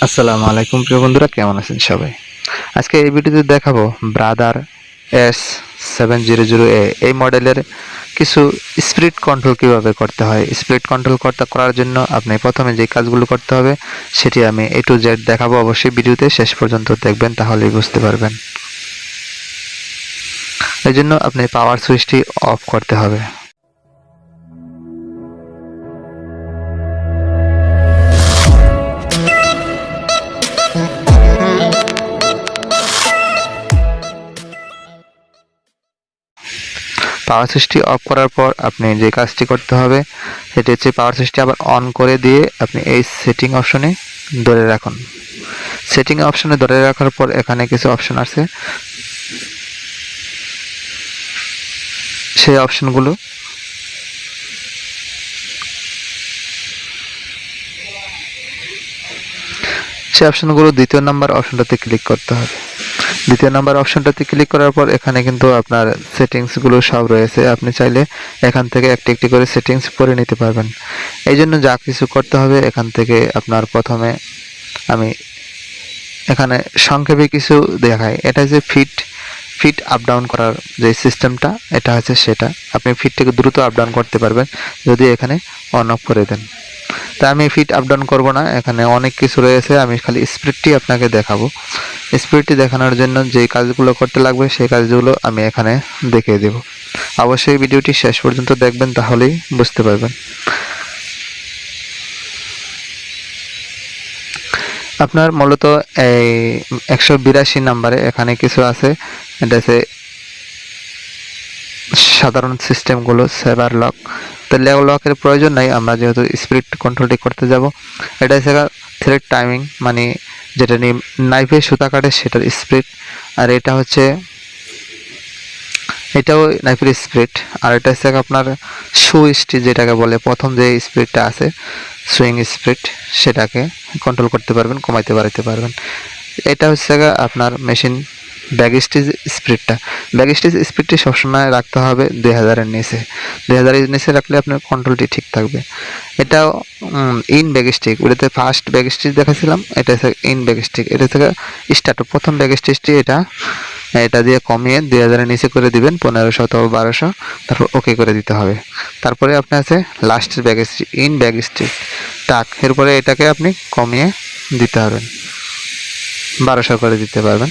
আসসালামু আলাইকুম প্রিয় বন্ধুরা, কেমন আছেন সবাই? আজকে এই ভিডিওতে দেখাবো ব্রাদার S700A এই মডেলের কিছু স্পিড কন্ট্রোল কিভাবে করতে হয়। স্পিড কন্ট্রোল করার জন্য আপনি প্রথমে যে কাজগুলো করতে হবে সেটি আমি A to Z দেখাবো। অবশ্যই ভিডিওতে শেষ পর্যন্ত দেখবেন, তাহলেই বুঝতে পারবেন। এই জন্য আপনি পাওয়ার সুইচটি অফ করতে হবে। পাওয়ার সুইচটি অফ করার পর আপনি যে কাজটি করতে হবে সেটি হচ্ছে পাওয়ার সুইচটি আবার অন করে দিয়ে আপনি এই সেটিং অপশনে ধরে রাখুন। সেটিং অপশনে ধরে রাখার পর এখানে কিছু অপশন আছে, সেই অপশনগুলো দ্বিতীয় নাম্বার অপশনটাতে ক্লিক করতে হবে। দ্বিতীয় নাম্বার অপশনটাতে ক্লিক করার পর এখানে কিন্তু আপনার সেটিংসগুলো সব রয়েছে। আপনি চাইলে এখান থেকে একটি একটি করে সেটিংস করে নিতে পারবেন। এই জন্য যা কিছু করতে হবে এখান থেকে আপনার প্রথমে আমি এখানে সংক্ষেপে কিছু দেখাই। এটা হচ্ছে ফিট আপ ডাউন করার যে সিস্টেমটা, এটা হচ্ছে সেটা। আপনি ফিটটাকে দ্রুত আপ ডাউন করতে পারবেন যদি এখানে অন অফ করে দেন। তা আমি ফিট আপ ডাউন করবো না, এখানে অনেক কিছু রয়েছে। আমি খালি স্পিডটি আপনাকে দেখাবো। স্পিডটি দেখানোর জন্য যে কাজগুলো করতে লাগবে সেই কাজগুলো আমি এখানে দেখিয়ে দেব। অবশ্যই ভিডিওটি শেষ পর্যন্ত দেখবেন, তাহলেই বুঝতে পারবেন। আপনার মূলত এই 182 নাম্বারে এখানে কিছু আছে। এটা হচ্ছে সাধারণ সিস্টেমগুলো, সেভার লক। তো লকের প্রয়োজন নাই, আমরা যেহেতু স্পিড কন্ট্রোলটি করতে যাব। এটা হচ্ছে থ্রেড টাইমিং, মানে যেটা নিয়ে নাইফে সুতা কাটে সেটার স্পিড। আর এটা হচ্ছে এটাও নাইফের স্পিড। আর এটা হচ্ছে আপনার সুইচটি, যেটাকে বলে প্রথম যে স্পিডটা আছে সুইং স্পিড, সেটাকে কন্ট্রোল করতে পারবেন, কমাইতে বাড়াইতে পারবেন। এটা হচ্ছে আপনার মেশিন ব্যাক স্টিচ স্পিডটা। ব্যাক স্টিচ স্পিডটি সবসময় রাখতে হবে 2000-এর নিচে। 2000-এর নিচে রাখলে আপনার কন্ট্রোলটি ঠিক থাকবে। এটাও ইন ব্যাক স্টিক, ওটাতে ফার্স্ট ব্যাক স্টিচ দেখাছিলাম, এটা হচ্ছে ইন ব্যাক স্টিক। এটা থেকে স্টার্ট প্রথম ব্যাক স্টিচটি এটা দিয়ে কমিয়ে 2000-এর নিচে করে দিবেন, 1500 অথবা 1200, তারপর ওকে করে দিতে হবে। তারপরে আপনার আছে লাস্টের back stitch, in back stitch টাক। এরপরে এটাকে আপনি কমিয়ে দিতে হবেন, 1200 করে দিতে পারবেন।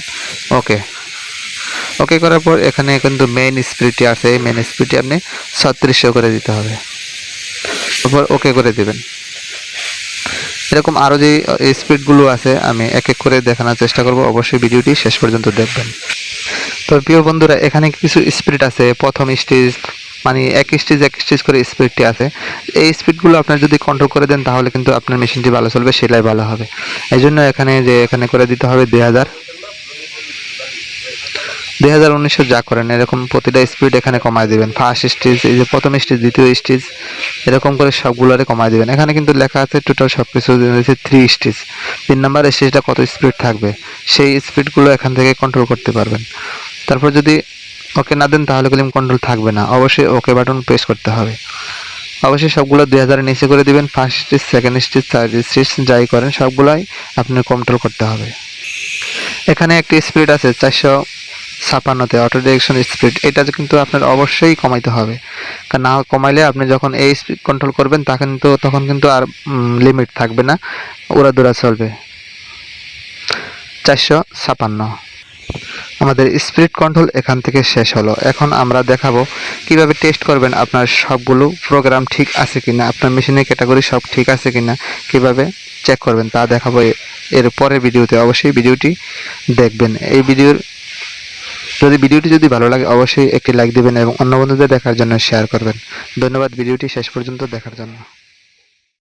ওকে করার পর এখানে কিন্তু মেইন স্পিডটি আছে, এই মেইন স্পিডটি আপনি 3600 করে দিতে হবে। তারপর ওকে করে দিবেন। এরকম আরও যে স্পিডগুলো আছে আমি এক এক করে দেখানোর চেষ্টা করব। অবশ্যই ভিডিওটি শেষ পর্যন্ত দেখবেন। তো প্রিয় বন্ধুরা, এখানে কিছু স্পিড আছে। প্রথম স্টেজ মানে এক স্টেজ করে স্পিডটি আছে। এই স্পিডগুলো আপনার যদি কন্ট্রোল করে দেন তাহলে কিন্তু আপনার মেশিনটি ভালো চলবে, সেলাই ভালো হবে। এই জন্য এখানে করে দিতে হবে 2000-1900 যা করেন এরকম প্রতিটা স্পিড এখানে কমায় দিবেন। ফার্স্ট স্টেজ, এই যে প্রথম স্টেজ, দ্বিতীয় স্টেজ, এরকম করে সবগুলোরে কমায় দিবেন। এখানে কিন্তু লেখা আছে টোটাল সব কিছু 3 স্টেজ। 3 নাম্বার স্টেজটা কত স্পিড থাকবে সেই স্পিডগুলো এখান থেকে কন্ট্রোল করতে পারবেন। তারপর যদি ওকে না দেন তাহলে কিন্তু কন্ট্রোল থাকবে না। অবশ্যই ওকে বাটন প্রেস করতে হবে। অবশ্যই সবগুলো 2000-এর নিচে করে দিবেন। First stage, second stage, third stage যাই করেন সবগুলাই আপনার কন্ট্রোল করতে হবে। এখানে একটি স্পিড আছে 456-তে, অটো ডিরেকশন স্পিড। এটা কিন্তু আপনার অবশ্যই কমাইতে হবে, কারণ না কমাইলে আপনি যখন এই স্পিড কন্ট্রোল করবেন তখন কিন্তু আর লিমিট থাকবে না, উড়াদুরা চলবে। 456 আমাদের স্পিড কন্ট্রোল এখান থেকে শেষ হলো। এখন আমরা দেখাবো কিভাবে টেস্ট করবেন আপনার সবগুলো প্রোগ্রাম ঠিক আছে কিনা, আপনার মেশিনের ক্যাটাগরি সব ঠিক আছে কিনা, কিভাবে চেক করবেন তা দেখাবো এর পরের ভিডিওতে। অবশ্যই ভিডিওটি দেখবেন। ভিডিওটি যদি ভালো লাগে অবশ্যই একটি লাইক দিবেন এবং অন্য বন্ধুদের দেখার জন্য শেয়ার করবেন। ধন্যবাদ ভিডিওটি শেষ পর্যন্ত দেখার জন্য।